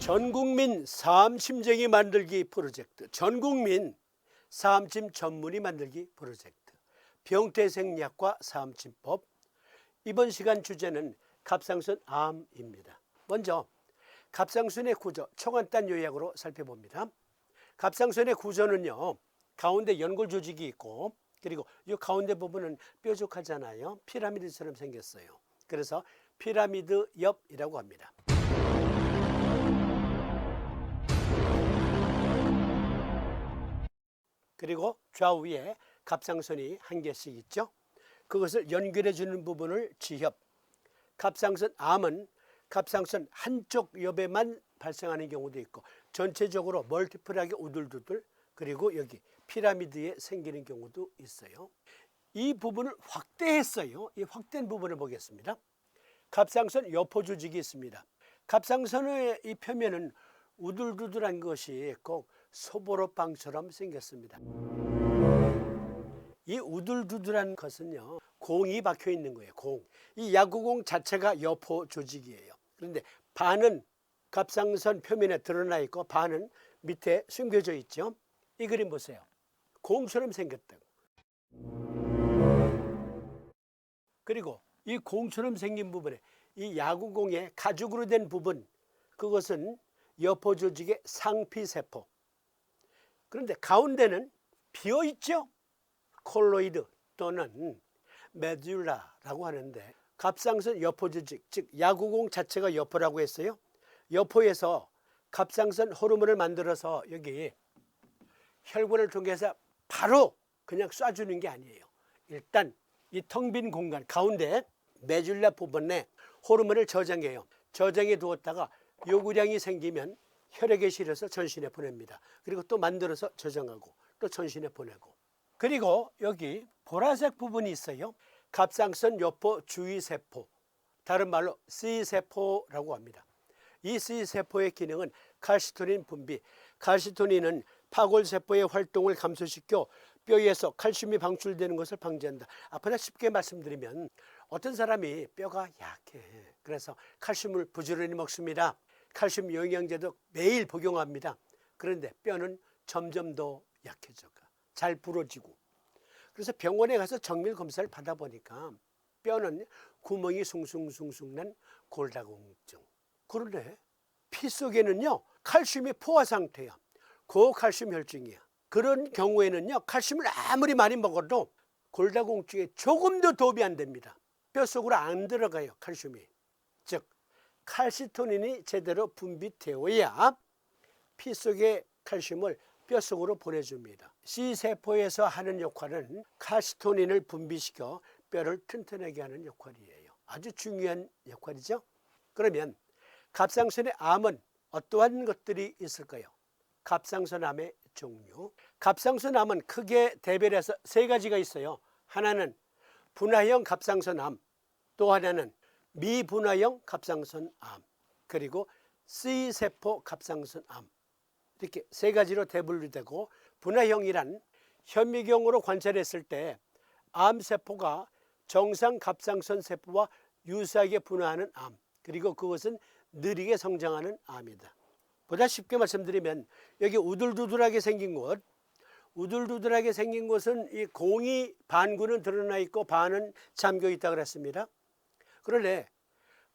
전국민 사암심쟁이 만들기 프로젝트, 전국민 사암침 전문의 만들기 프로젝트, 병태생리학과 사암침법. 이번 시간 주제는 갑상선 암입니다. 먼저 갑상선의 구조, 초간단 요약으로 살펴봅니다. 갑상선의 구조는요, 가운데 연골 조직이 있고, 그리고 이 가운데 부분은 뾰족하잖아요. 피라미드처럼 생겼어요. 그래서 피라미드 옆이라고 합니다. 그리고 좌우에 갑상선이 한 개씩 있죠. 그것을 연결해 주는 부분을 지협. 갑상선 암은 갑상선 한쪽 옆에만 발생하는 경우도 있고 전체적으로 멀티플하게 우둘두둘, 그리고 여기 피라미드에 생기는 경우도 있어요. 이 부분을 확대했어요. 이 확대한 부분을 보겠습니다. 갑상선 여포 조직이 있습니다. 갑상선의 이 표면은 우둘두둘한 것이 꼭 소보로빵처럼 생겼습니다. 이 우둘두둘한 것은요, 공이 박혀 있는 거예요. 공. 이 야구공 자체가 여포 조직이에요. 그런데 반은 갑상선 표면에 드러나 있고 반은 밑에 숨겨져 있죠. 이 그림 보세요. 공처럼 생겼다고. 그리고 이 공처럼 생긴 부분에 이 야구공의 가죽으로 된 부분, 그것은 여포 조직의 상피세포. 그런데 가운데는 비어있죠. 콜로이드 또는 메듈라라고 하는데, 갑상선 여포 조직, 즉 야구공 자체가 여포라고 했어요. 여포에서 갑상선 호르몬을 만들어서 여기 혈관을 통해서 바로 그냥 쏴주는 게 아니에요. 일단 이 텅 빈 공간 가운데 메듈라 부분에 호르몬을 저장해요. 저장해 두었다가 요구량이 생기면 혈액에 실어서 전신에 보냅니다. 그리고 또 만들어서 저장하고 또 전신에 보내고. 그리고 여기 보라색 부분이 있어요. 갑상선 여포 주위세포, 다른 말로 C세포라고 합니다. 이 C세포의 기능은 칼시토닌 분비. 칼시토닌은 파골세포의 활동을 감소시켜 뼈에서 칼슘이 방출되는 것을 방지한다. 앞으로 쉽게 말씀드리면 어떤 사람이 뼈가 약해. 그래서 칼슘을 부지런히 먹습니다. 칼슘 영양제도 매일 복용합니다. 그런데 뼈는 점점 더 약해져가, 잘 부러지고. 그래서 병원에 가서 정밀 검사를 받아보니까 뼈는 구멍이 숭숭숭숭 난 골다공증. 그런데 피 속에는요, 칼슘이 포화 상태야. 고칼슘 혈증이야. 그런 경우에는요, 칼슘을 아무리 많이 먹어도 골다공증에 조금도 도움이 안 됩니다. 뼈 속으로 안 들어가요, 칼슘이. 즉 칼시토닌이 제대로 분비되어야 피 속의 칼슘을 뼈 속으로 보내줍니다. C세포에서 하는 역할은 칼시토닌을 분비시켜 뼈를 튼튼하게 하는 역할이에요. 아주 중요한 역할이죠. 그러면 갑상선의 암은 어떠한 것들이 있을까요? 갑상선암의 종류. 갑상선암은 크게 대별해서 세 가지가 있어요. 하나는 분화형 갑상선암, 또 하나는 미분화형 갑상선암, 그리고 C세포 갑상선암. 이렇게 세 가지로 대분류되고, 분화형이란 현미경으로 관찰했을 때 암세포가 정상 갑상선 세포와 유사하게 분화하는 암, 그리고 그것은 느리게 성장하는 암이다. 보다 쉽게 말씀드리면 여기 우둘두둘하게 생긴 곳, 우둘두둘하게 생긴 곳은 이 공이 반구는 드러나 있고 반은 잠겨 있다고 그랬습니다. 그런데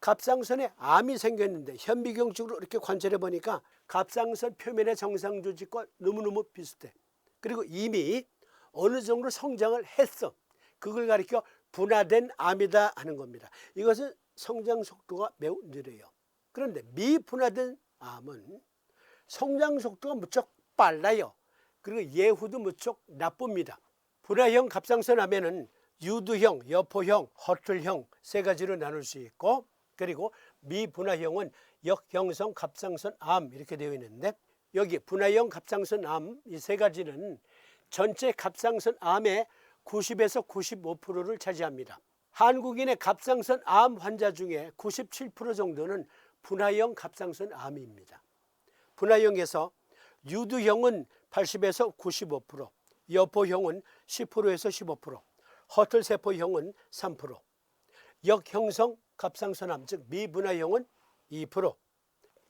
갑상선에 암이 생겼는데 현미경적으로 이렇게 관찰해 보니까 갑상선 표면의 정상 조직과 너무너무 비슷해. 그리고 이미 어느 정도 성장을 했어. 그걸 가리켜 분화된 암이다 하는 겁니다. 이것은 성장 속도가 매우 느려요. 그런데 미분화된 암은 성장 속도가 무척 빨라요. 그리고 예후도 무척 나쁩니다. 분화형 갑상선암에는 유두형, 여포형, 허틀형 세 가지로 나눌 수 있고, 그리고 미분화형은 역형성 갑상선암 이렇게 되어 있는데, 여기 분화형 갑상선암 이 세 가지는 전체 갑상선암의 90에서 95%를 차지합니다. 한국인의 갑상선암 환자 중에 97% 정도는 분화형 갑상선암입니다. 분화형에서 유두형은 80에서 95%, 여포형은 10%에서 15%, 허틀세포형은 3%, 역형성 갑상선암 즉 미분화형은 2%,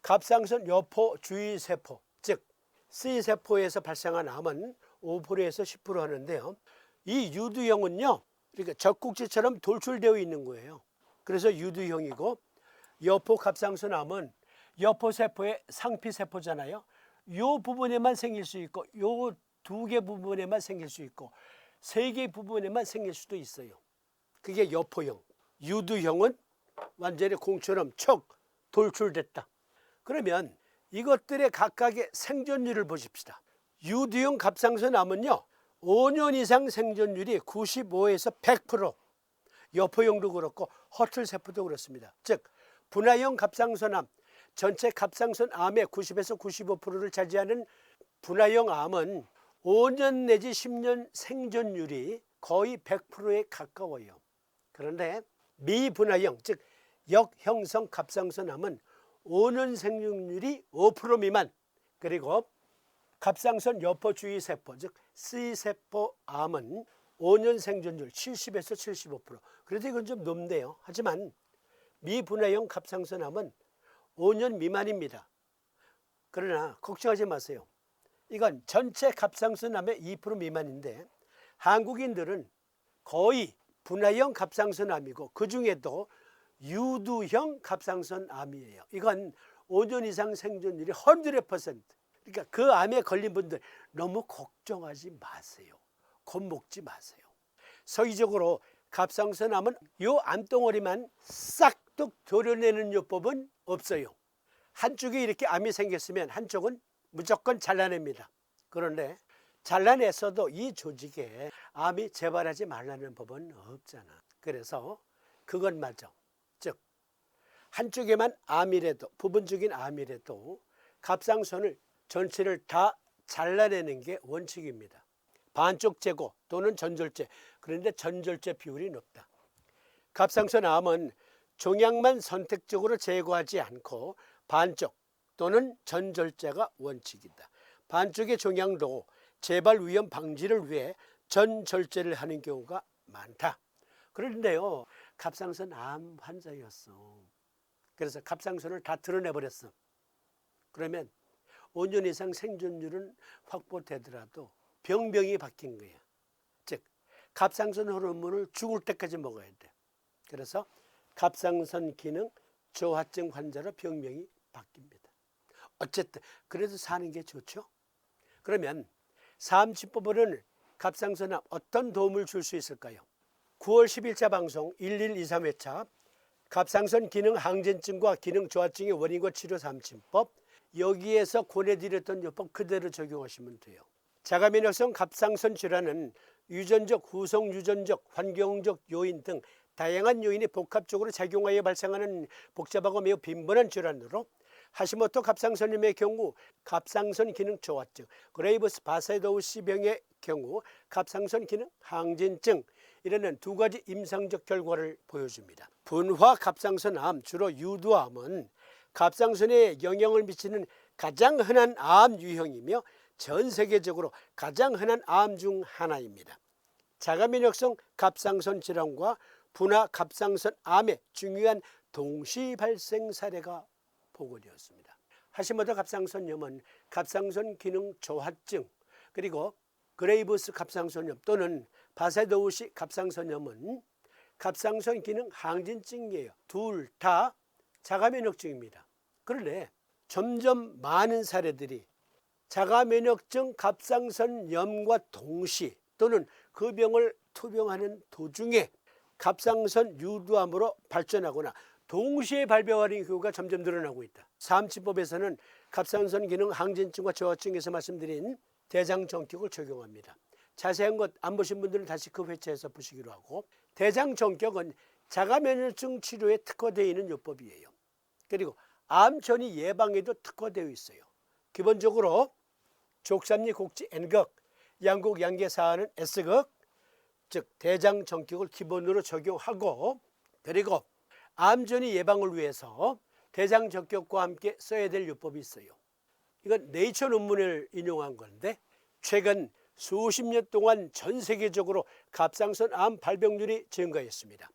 갑상선 여포 주위 세포, 즉 C세포에서 발생한 암은 5%에서 10% 하는데요. 이 유두형은요, 그러니까 젖꼭지처럼 돌출되어 있는 거예요. 그래서 유두형이고, 여포 갑상선 암은 여포세포의 상피세포잖아요. 요 부분에만 생길 수 있고, 요 2개 부분에만 생길 수 있고, 3개 부분에만 생길 수도 있어요. 그게 여포형. 유두형은 완전히 공처럼 척 돌출됐다. 그러면 이것들의 각각의 생존율을 보십시다. 유두형 갑상선 암은요, 5년 이상 생존율이 95에서 100%, 여포형도 그렇고 허틀세포도 그렇습니다. 즉 분화형 갑상선암, 전체 갑상선 암의 90에서 95%를 차지하는 분화형 암은 5년 내지 10년 생존율이 거의 100%에 가까워요. 그런데 미분화형, 즉 역형성 갑상선암은 5년 생존율이 5% 미만, 그리고 갑상선 여포 주위 세포, 즉 C세포 암은 5년 생존율 70에서 75%. 그래도 이건 좀 높네요. 하지만 미분화형 갑상선 암은 5년 미만입니다. 그러나 걱정하지 마세요. 이건 전체 갑상선 암의 2% 미만인데 한국인들은 거의 분화형 갑상선 암이고 그 중에도 유두형 갑상선 암이에요. 이건 5년 이상 생존율이 100%. 그러니까 그 암에 걸린 분들 너무 걱정하지 마세요. 겁먹지 마세요. 서기적으로 갑상선 암은 요 암덩어리만 싹둑 도려내는 요법은 없어요. 한쪽에 이렇게 암이 생겼으면 한쪽은 무조건 잘라냅니다. 그런데 잘라냈어도 이 조직에 암이 재발하지 말라는 법은 없잖아. 그래서 그것마저, 즉 한쪽에만 암이라도, 부분적인 암이라도 갑상선을 전체를 다 잘라내는 게 원칙입니다. 반쪽 제거 또는 전절제, 그런데 전절제 비율이 높다. 갑상선 암은 종양만 선택적으로 제거하지 않고 반쪽 또는 전절제가 원칙이다. 반쪽의 종양도 재발 위험 방지를 위해 전절제를 하는 경우가 많다. 그런데요, 갑상선 암 환자였어. 그래서 갑상선을 다 드러내버렸어. 그러면 5년 이상 생존율은 확보되더라도 병명이 바뀐 거야. 즉 갑상선 호르몬을 죽을 때까지 먹어야 돼. 그래서 갑상선 기능 저하증 환자로 병명이 바뀝니다. 어쨌든 그래도 사는 게 좋죠. 그러면 삼치법으로는 갑상선암 어떤 도움을 줄 수 있을까요? 9월 10일자 방송 1123회차 갑상선 기능 항진증과 기능 저하증의 원인과 치료 삼진법, 여기에서 권해드렸던 요법 그대로 적용하시면 돼요. 자가면역성 갑상선 질환은 유전적, 후성 유전적, 환경적 요인 등 다양한 요인이 복합적으로 작용하여 발생하는 복잡하고 매우 빈번한 질환으로 하시모토 갑상선염의 경우 갑상선 기능 저하증, 그레이브스 바세도우시 병의 경우 갑상선 기능 항진증, 이라는 2가지 임상적 결과를 보여줍니다. 분화 갑상선암, 주로 유두암은 갑상선에 영향을 미치는 가장 흔한 암 유형이며 전 세계적으로 가장 흔한 암 중 하나입니다. 자가면역성 갑상선 질환과 분화 갑상선 암의 중요한 동시 발생 사례가 보고되었습니다. 하시모토 갑상선염은 갑상선 기능 저하증, 그리고 그레이브스 갑상선염 또는 바세도우시 갑상선염은 갑상선 기능 항진증이에요. 둘 다 자가면역증입니다. 그런데 점점 많은 사례들이 자가면역증 갑상선염과 동시 또는 그 병을 투병하는 도중에 갑상선 유두암으로 발전하거나 동시에 발병하는 경우가 점점 늘어나고 있다. 삼치법에서는 갑상선 기능 항진증과 저하증에서 말씀드린 대장정격을 적용합니다. 자세한 것 안 보신 분들은 다시 그 회차에서 보시기로 하고, 대장정격은 자가면역증 치료에 특화되어 있는 요법이에요. 그리고 암 전이 예방에도 특화되어 있어요. 기본적으로 족삼리 곡지 N극, 양곡 양계사하는 S극, 즉 대장정격을 기본으로 적용하고, 그리고 암 전이 예방을 위해서 대장정격과 함께 써야 될 요법이 있어요. 이건 네이처 논문을 인용한 건데, 최근 수십 년 동안 전 세계적으로 갑상선 암 발병률이 증가했습니다.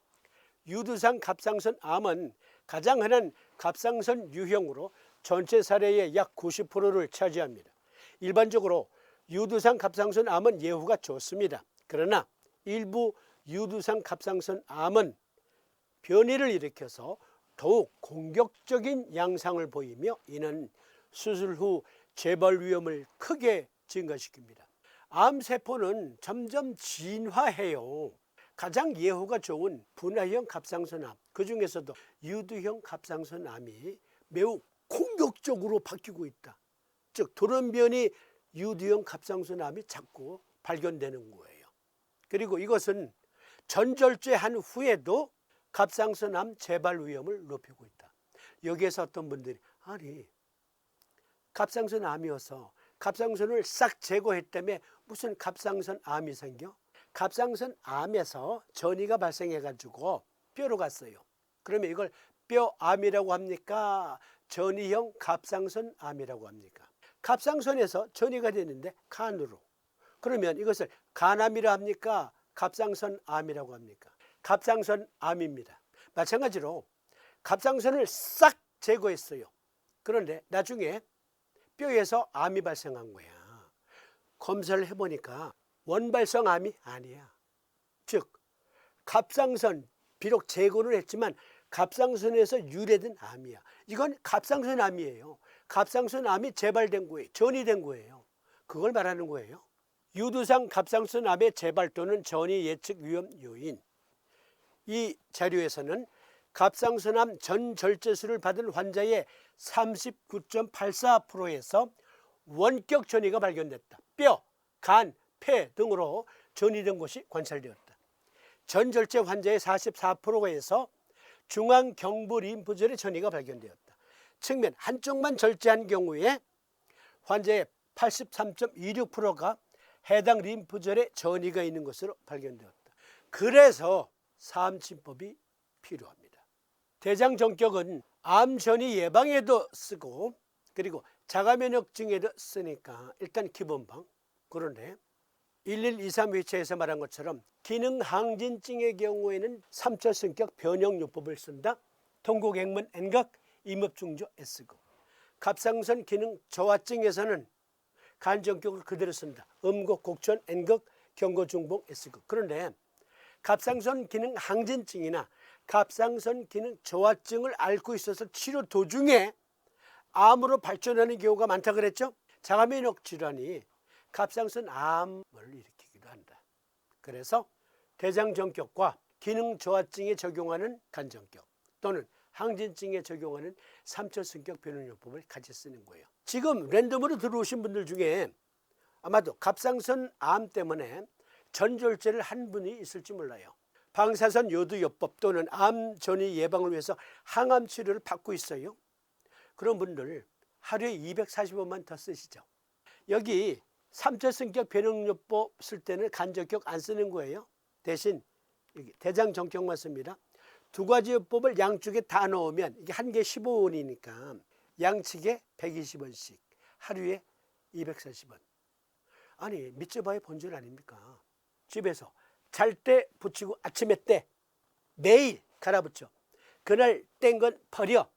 유두상 갑상선 암은 가장 흔한 갑상선 유형으로 전체 사례의 약 90%를 차지합니다. 일반적으로 유두상 갑상선 암은 예후가 좋습니다. 그러나 일부 유두상 갑상선 암은 변이를 일으켜서 더욱 공격적인 양상을 보이며 이는 수술 후 재발 위험을 크게 증가시킵니다. 암세포는 점점 진화해요. 가장 예후가 좋은 분화형 갑상선암, 그 중에서도 유두형 갑상선암이 매우 공격적으로 바뀌고 있다. 즉 돌연변이 유두형 갑상선암이 자꾸 발견되는 거예요. 그리고 이것은 전절제한 후에도 갑상선암 재발 위험을 높이고 있다. 여기에서 어떤 분들이 아니 갑상선암이어서 갑상선을 싹 제거했다며 무슨 갑상선암이 생겨? 갑상선암에서 전이가 발생해가지고 뼈로 갔어요. 그러면 이걸 뼈암이라고 합니까? 전이형 갑상선암이라고 합니까? 갑상선에서 전이가 되는데 간으로. 그러면 이것을 간암이라 합니까? 갑상선암이라고 합니까? 갑상선암입니다. 마찬가지로 갑상선을 싹 제거했어요. 그런데 나중에 뼈에서 암이 발생한 거야. 검사를 해보니까 원발성암이 아니야. 즉 갑상선 비록 제거를 했지만 갑상선에서 유래된 암이야. 이건 갑상선암이에요. 갑상선암이 재발된 거예요. 전이된 거예요. 그걸 말하는 거예요. 유두상 갑상선암의 재발 또는 전이 예측 위험 요인. 이 자료에서는 갑상선암 전절제술을 받은 환자의 39.84%에서 원격 전이가 발견됐다. 뼈, 간, 폐 등으로 전이된 것이 관찰되었다. 전절제 환자의 44%에서 중앙경부 림프절의 전이가 발견되었다. 측면 한쪽만 절제한 경우에 환자의 83.26%가 해당 림프절에 전이가 있는 것으로 발견되었다. 그래서 사암침법이 필요합니다. 대장정격은 암전이 예방에도 쓰고 그리고 자가면역증에도 쓰니까 일단 기본방. 그런데 1123 회차에서 말한 것처럼 기능항진증의 경우에는 3차 성격 변형요법을 쓴다. 통곡행문 N극, 임업중조 S극. 갑상선 기능 저하증에서는 간정격을 그대로 쓴다. 음곡 곡천 N극, 경고중봉 S극. 그런데 갑상선 기능 항진증이나 갑상선 기능 저하증을 앓고 있어서 치료 도중에 암으로 발전하는 경우가 많다 그랬죠. 자가면역 질환이 갑상선 암을 일으키기도 한다. 그래서 대장정격과 기능 저하증에 적용하는 간정격 또는 항진증에 적용하는 3차 성격 변형요법을 같이 쓰는 거예요. 지금 랜덤으로 들어오신 분들 중에 아마도 갑상선 암 때문에 전절제를 한 분이 있을지 몰라요. 방사선 요도요법 또는 암 전이 예방을 위해서 항암 치료를 받고 있어요. 그런 분들 하루에 240원만 더 쓰시죠. 여기 3차 성격 변형요법 쓸 때는 간정격 안 쓰는 거예요. 대신 여기 대장정격만 씁니다. 두 가지 요법을 양쪽에 다 넣으면 이게 한 개 15원이니까 양측에 120원씩 하루에 240원. 아니 밑져봐야 본전 아닙니까? 집에서 잘 때 붙이고 아침에 때 매일 갈아붙여. 그날 뗀 건 버려.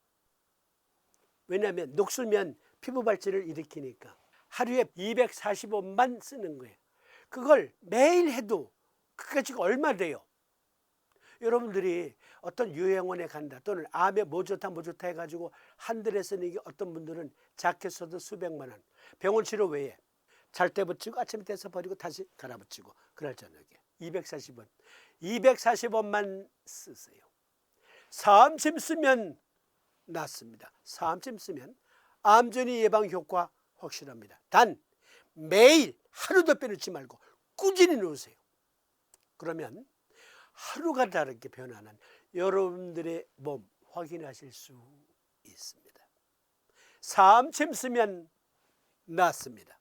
왜냐하면 녹슬면 피부 발진을 일으키니까. 하루에 240원만 쓰는 거예요. 그걸 매일 해도 그까지가 얼마 돼요? 여러분들이 어떤 요양원에 간다 또는 암에 뭐 좋다 해가지고 한 달에 쓰는 게 어떤 분들은 작게 써도 수백만 원. 병원 치료 외에 잘 때 붙이고 아침에 떼서 버리고 다시 갈아붙이고 그날 저녁에 240원. 240원만 쓰세요. 사암침 쓰면 낫습니다. 사암침 쓰면 암전이 예방 효과 확실합니다. 단 매일 하루도 빼놓지 말고 꾸준히 놓으세요. 그러면 하루가 다르게 변하는 여러분들의 몸 확인하실 수 있습니다. 사암침 쓰면 낫습니다.